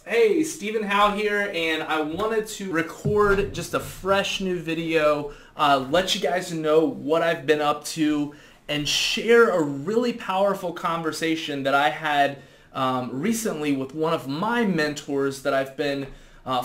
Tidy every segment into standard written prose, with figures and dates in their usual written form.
Hey, Stephen Howell here, and I wanted to record just a fresh new video, let you guys know what I've been up to, and share a really powerful conversation that I had recently with one of my mentors that I've been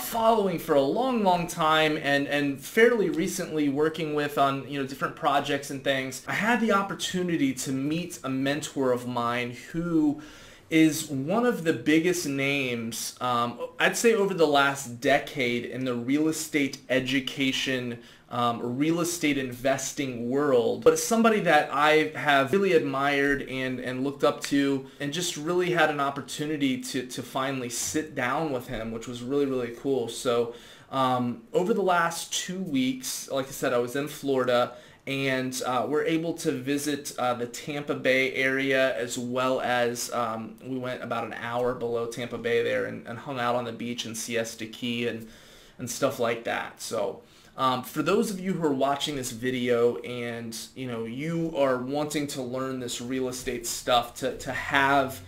following for a long time and fairly recently working with on different projects and things. I had the opportunity to meet a mentor of mine who is one of the biggest names, I'd say over the last decade in the real estate education, real estate investing world. But it's somebody that I have really admired and looked up to, and just really had an opportunity to finally sit down with him, which was really cool. So over the last 2 weeks, like I said, I was in Florida, and we're able to visit the Tampa Bay area, as well as we went about an hour below Tampa Bay there and hung out on the beach in Siesta Key and stuff like that. So for those of you who are watching this video and you are wanting to learn this real estate stuff, to have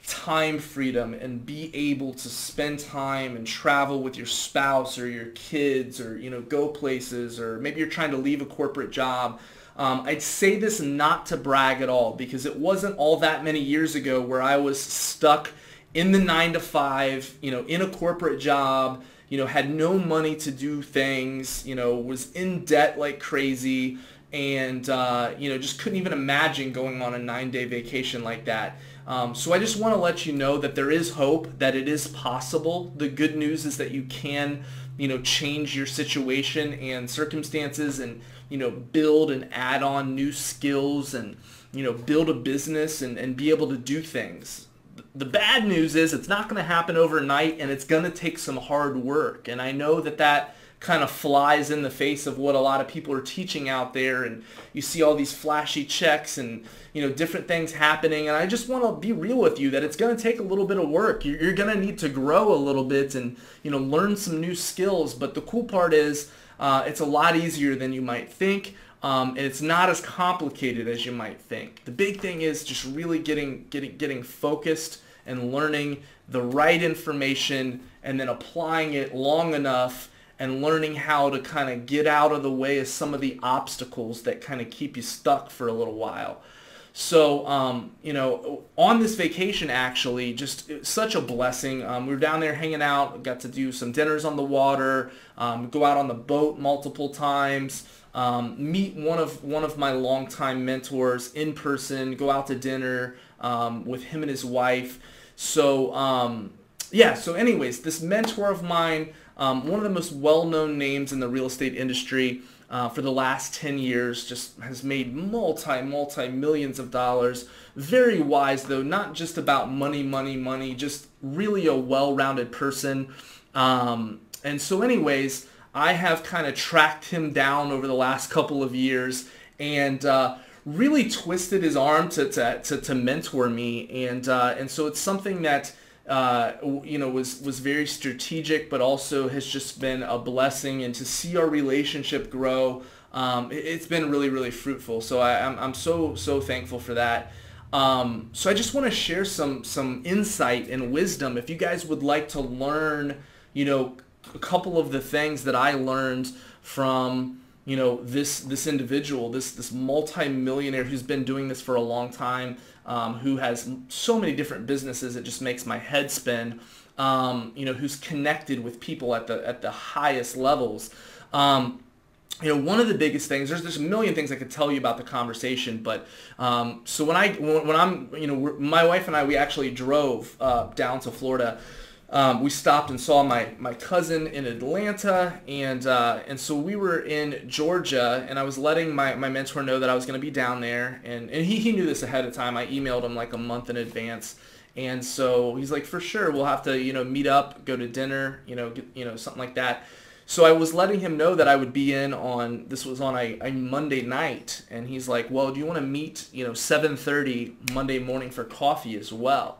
time freedom and be able to spend time and travel with your spouse or your kids, or go places, or maybe you're trying to leave a corporate job, I'd say this not to brag at all, because it wasn't all that many years ago where I was stuck in the 9 to 5, in a corporate job, had no money to do things, was in debt like crazy, and just couldn't even imagine going on a 9-day vacation like that. So I just want to let you know that there is hope, that it is possible. The good news is that you can, change your situation and circumstances, and, build and add on new skills, and, build a business and be able to do things. The bad news is it's not going to happen overnight, and it's going to take some hard work. And I know that kind of flies in the face of what a lot of people are teaching out there, and you see all these flashy checks and different things happening, and I just want to be real with you that it's going to take a little bit of work. You're going to need to grow a little bit and learn some new skills. But the cool part is it's a lot easier than you might think, and it's not as complicated as you might think. The big thing is just really getting focused and learning the right information, and then applying it long enough and learning how to kind of get out of the way of some of the obstacles that kind of keep you stuck for a little while. So, on this vacation, actually, just such a blessing. We were down there hanging out, got to do some dinners on the water, go out on the boat multiple times, meet one of my longtime mentors in person, go out to dinner with him and his wife. So, so anyways, this mentor of mine, one of the most well-known names in the real estate industry for the last 10 years, just has made multi-millions of dollars. Very wise, though, not just about money, just really a well-rounded person. And so anyways, I have kind of tracked him down over the last couple of years, and really twisted his arm to mentor me. And so it's something that was very strategic, but also has just been a blessing, and to see our relationship grow, it's been really fruitful. So I'm so thankful for that. So I just want to share some insight and wisdom. If you guys would like to learn, a couple of the things that I learned from this individual, this multi-millionaire who's been doing this for a long time, who has so many different businesses, it just makes my head spin, who's connected with people at the highest levels. One of the biggest things, there's a million things I could tell you about the conversation, but so when I'm, my wife and I, we actually drove down to Florida. We stopped and saw my cousin in Atlanta, and so we were in Georgia, and I was letting my mentor know that I was going to be down there, and he knew this ahead of time. I emailed him like a month in advance, and so he's like, for sure, we'll have to meet up, go to dinner, something like that. So I was letting him know that I would be this was on a Monday night, and he's like, well, do you want to meet 7:30 Monday morning for coffee as well?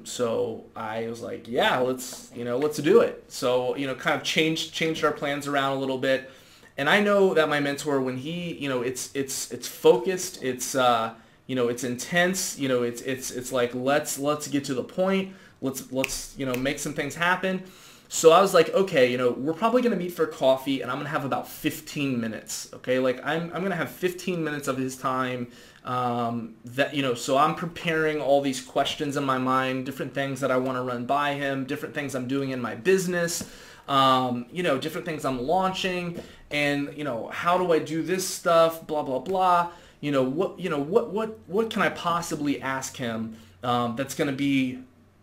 So I was like, yeah, let's do it. So, kind of changed our plans around a little bit. And I know that my mentor, when he, it's focused, it's, it's intense, it's like, let's get to the point. let's make some things happen. So I was like, okay, we're probably going to meet for coffee, and I'm going to have about 15 minutes, okay? Like, I'm going to have 15 minutes of his time, so I'm preparing all these questions in my mind, different things that I want to run by him, different things I'm doing in my business, different things I'm launching, and, how do I do this stuff, blah, blah, blah. What can I possibly ask him that's going to be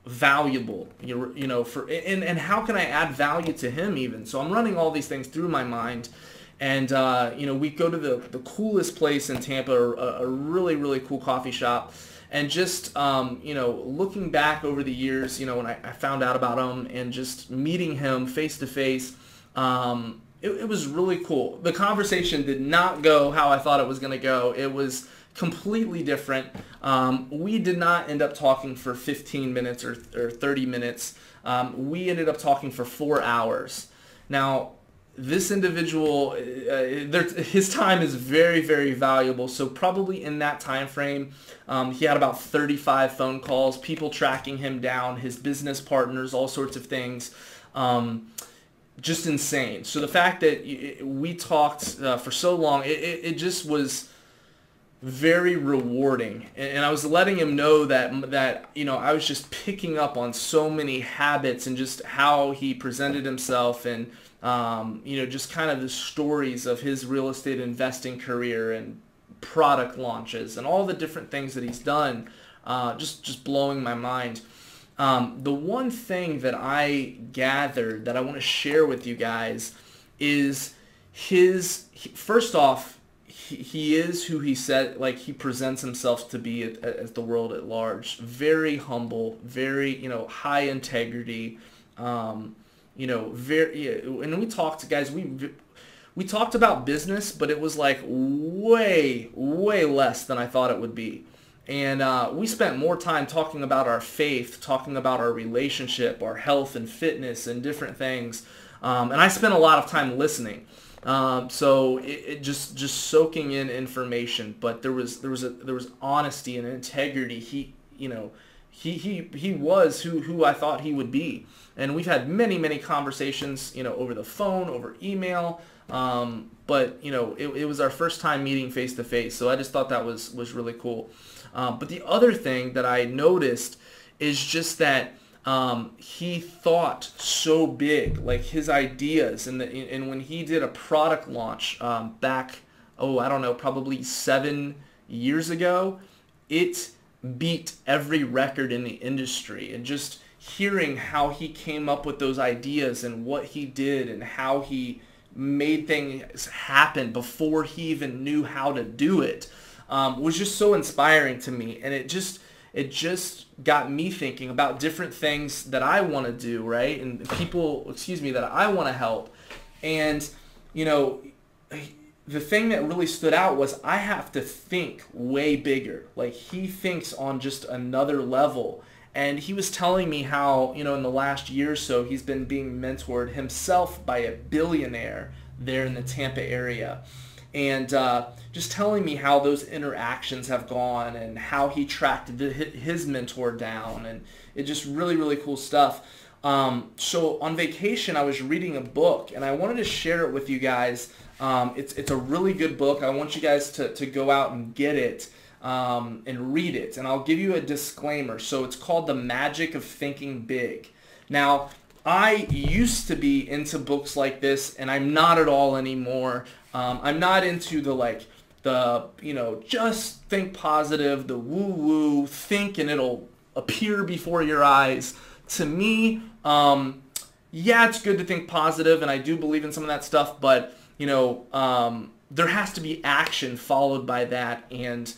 valuable, and how can I add value to him even? So I'm running all these things through my mind, and we go to the coolest place in Tampa, a really, really cool coffee shop, and just looking back over the years, when I found out about him and just meeting him face to face, it was really cool. The conversation did not go how I thought it was going to go. It was completely different. We did not end up talking for 15 minutes or 30 minutes. We ended up talking for 4 hours. Now, this individual, his time is very, very valuable. So probably in that time frame, he had about 35 phone calls, people tracking him down, his business partners, all sorts of things. Just insane. So the fact that we talked for so long, it just was very rewarding, and I was letting him know that I was just picking up on so many habits and just how he presented himself, and just kind of the stories of his real estate investing career and product launches and all the different things that he's done, just blowing my mind. The one thing that I gathered that I want to share with you guys is first off, he is who he said, like, he presents himself to be as the world at large. Very humble, very, high integrity, very, and we talked, guys, we talked about business, but it was like way, way less than I thought it would be. And we spent more time talking about our faith, talking about our relationship, our health and fitness and different things. And I spent a lot of time listening. So it just soaking in information, but there was honesty and integrity. He was who I thought he would be. And we've had many conversations, over the phone, over email. But it was our first time meeting face to face. So I just thought that was really cool. But the other thing that I noticed is just that he thought so big, like his ideas, and when he did a product launch back, I don't know, probably 7 years ago, it beat every record in the industry. And just hearing how he came up with those ideas and what he did and how he made things happen before he even knew how to do it was just so inspiring to me. And it just got me thinking about different things that I want to do, right? And people, that I want to help. And, the thing that really stood out was I have to think way bigger. Like, he thinks on just another level. And he was telling me how, in the last year or so, he's been being mentored himself by a billionaire there in the Tampa area. And just telling me how those interactions have gone and how he tracked his mentor down. And it just really, really cool stuff. So on vacation, I was reading a book, and I wanted to share it with you guys. It's a really good book. I want you guys to go out and get it and read it. And I'll give you a disclaimer. So it's called The Magic of Thinking Big. Now, I used to be into books like this, and I'm not at all anymore. I'm not into the just think positive, the woo-woo, think and it'll appear before your eyes. To me, it's good to think positive, and I do believe in some of that stuff, but, there has to be action followed by that, and,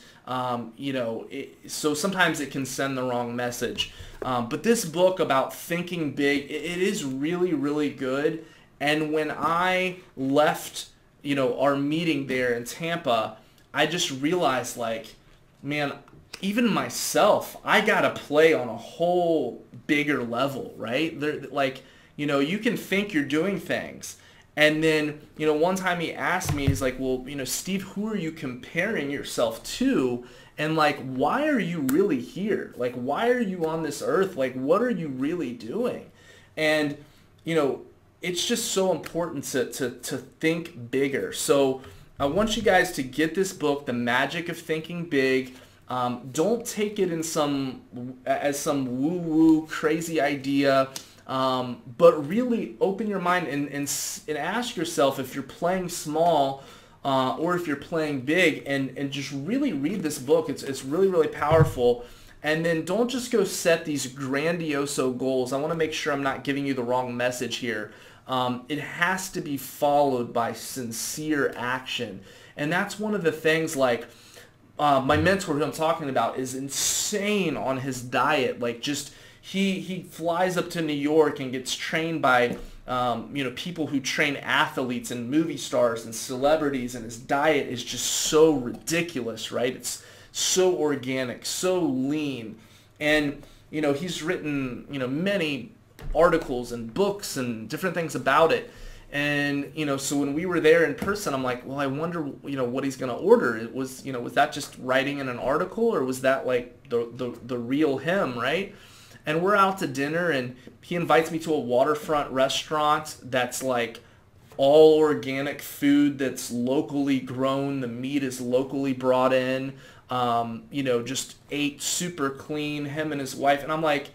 so sometimes it can send the wrong message. But this book about thinking big, it is really, really good. And when I left, our meeting there in Tampa, I just realized, like, man, even myself, I got to play on a whole bigger level, right? You can think you're doing things. And then, one time he asked me, he's like, well, Steve, who are you comparing yourself to? And like, why are you really here? Like, why are you on this earth? Like, what are you really doing? And, you know, it's just so important to think bigger. So I want you guys to get this book, The Magic of Thinking Big. Don't take it in some woo-woo crazy idea, but really open your mind and ask yourself if you're playing small or if you're playing big, and just really read this book. It's really, really powerful. And then don't just go set these grandiose goals. I want to make sure I'm not giving you the wrong message here. It has to be followed by sincere action. And that's one of the things, like, my mentor who I'm talking about is insane on his diet. Like, just he flies up to New York and gets trained by you know, people who train athletes and movie stars and celebrities, and his diet is just so ridiculous, right? It's so organic, so lean. And, you know, he's written, you know, many articles and books and different things about it. And, you know, so when we were there in person, I'm like, well, I wonder, you know, what he's going to order. It was, you know, was that just writing in an article, or was that like the real him, right? And we're out to dinner, and he invites me to a waterfront restaurant that's like all organic food that's locally grown. The meat is locally brought in. You know, just ate super clean, him and his wife. And I'm like,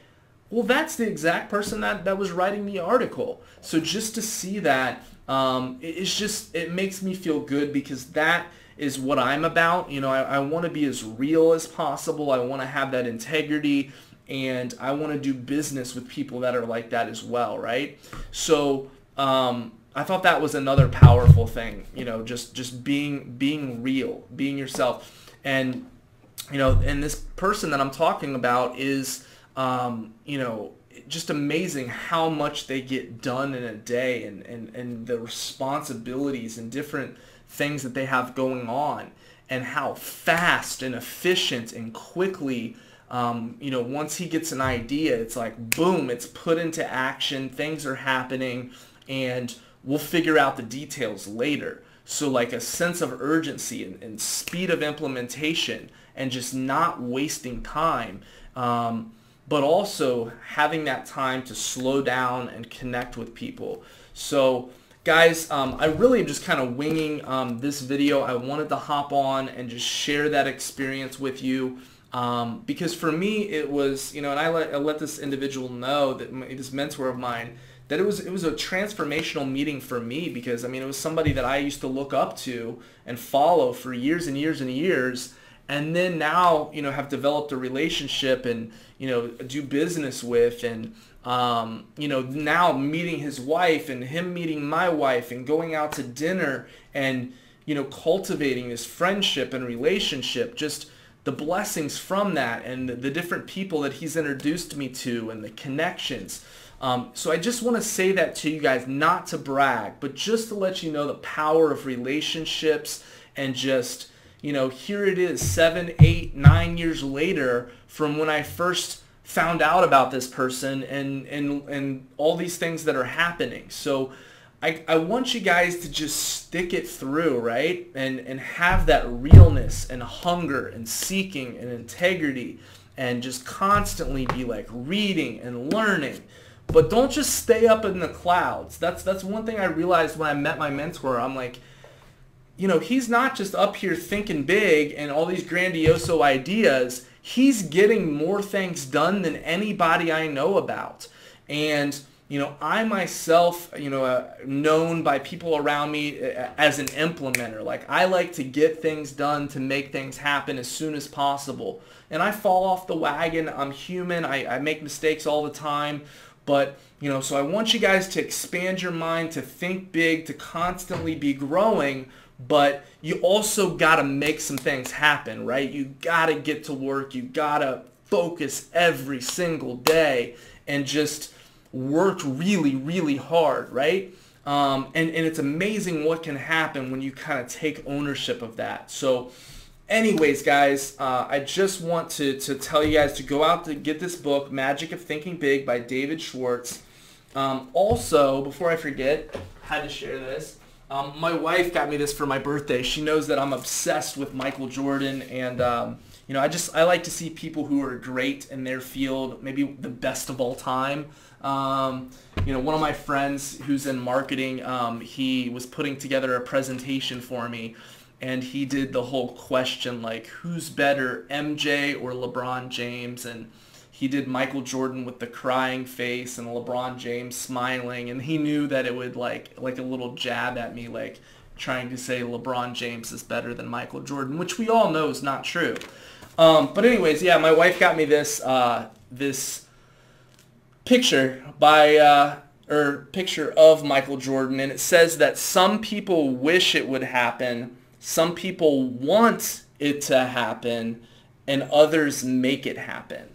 well, that's the exact person that was writing the article. So just to see that, it makes me feel good, because that is what I'm about. You know, I want to be as real as possible. I want to have that integrity, and I want to do business with people that are like that as well, right? So I thought that was another powerful thing, you know, just being real, being yourself. And, you know, and this person that I'm talking about is, you know, just amazing how much they get done in a day, and the responsibilities and different things that they have going on, and how fast and efficient and quickly, you know, once he gets an idea, it's like, boom, it's put into action, things are happening, and we'll figure out the details later. So like a sense of urgency and speed of implementation, and just not wasting time, but also having that time to slow down and connect with people. So guys, I really am just kind of winging this video. I wanted to hop on and just share that experience with you, because for me it was, you know, and I let this individual know, that this mentor of mine, that it was a transformational meeting for me, because I mean, it was somebody that I used to look up to and follow for years and years and years, and then now, you know, have developed a relationship and, you know, do business with, and you know, now meeting his wife and him meeting my wife and going out to dinner and, you know, cultivating this friendship and relationship, just the blessings from that, and the different people that he's introduced me to, and the connections. So I just want to say that to you guys, not to brag, but just to let you know the power of relationships, and just, you know, here it is 7, 8, 9 years later from when I first found out about this person, and all these things that are happening. So I want you guys to just stick it through, right? And have that realness and hunger and seeking and integrity, and just constantly be like reading and learning. But don't just stay up in the clouds. That's one thing I realized when I met my mentor. I'm like, you know, he's not just up here thinking big and all these grandiose ideas. He's getting more things done than anybody I know about. And, you know, I myself, you know, known by people around me as an implementer. Like, I like to get things done, to make things happen as soon as possible. And I fall off the wagon. I'm human. I make mistakes all the time. But, you know, so I want you guys to expand your mind, to think big, to constantly be growing, but you also got to make some things happen, right? You got to get to work. You got to focus every single day and just work really, really hard, right? And it's amazing what can happen when you kind of take ownership of that. So anyways, guys, I just want to tell you guys to go out to get this book, Magic of Thinking Big by David Schwartz. Also, before I forget, I had to share this. My wife got me this for my birthday. She knows that I'm obsessed with Michael Jordan, and I like to see people who are great in their field, maybe the best of all time. One of my friends who's in marketing, he was putting together a presentation for me, and he did the whole question like, who's better, MJ or LeBron James? And he did Michael Jordan with the crying face and LeBron James smiling, and he knew that it would like a little jab at me, like trying to say LeBron James is better than Michael Jordan, which we all know is not true. But anyways, yeah, my wife got me this this picture picture of Michael Jordan, and it says that some people wish it would happen, some people want it to happen, and others make it happen.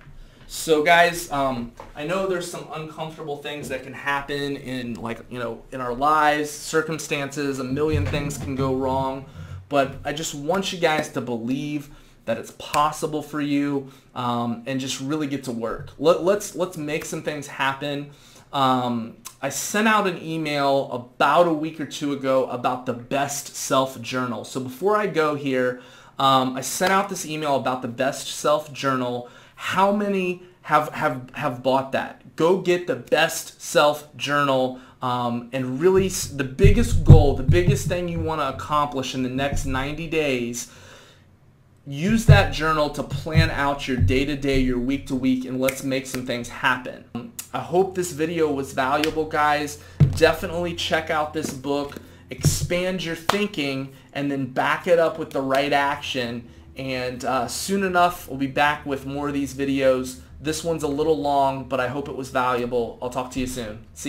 So guys, I know there's some uncomfortable things that can happen in in our lives, circumstances, a million things can go wrong, but I just want you guys to believe that it's possible for you, and just really get to work. Let's make some things happen. I sent out an email about a week or two ago about the best self journal. So before I go here, I sent out this email about the best self journal. How many have bought that? Go get the best self journal, and really the biggest goal, the biggest thing you want to accomplish in the next 90 days, use that journal to plan out your day-to-day, your week-to-week, and let's make some things happen. I hope this video was valuable, guys. Definitely check out this book, expand your thinking, and then back it up with the right action. And soon enough, we'll be back with more of these videos. This one's a little long, but I hope it was valuable. I'll talk to you soon. See ya.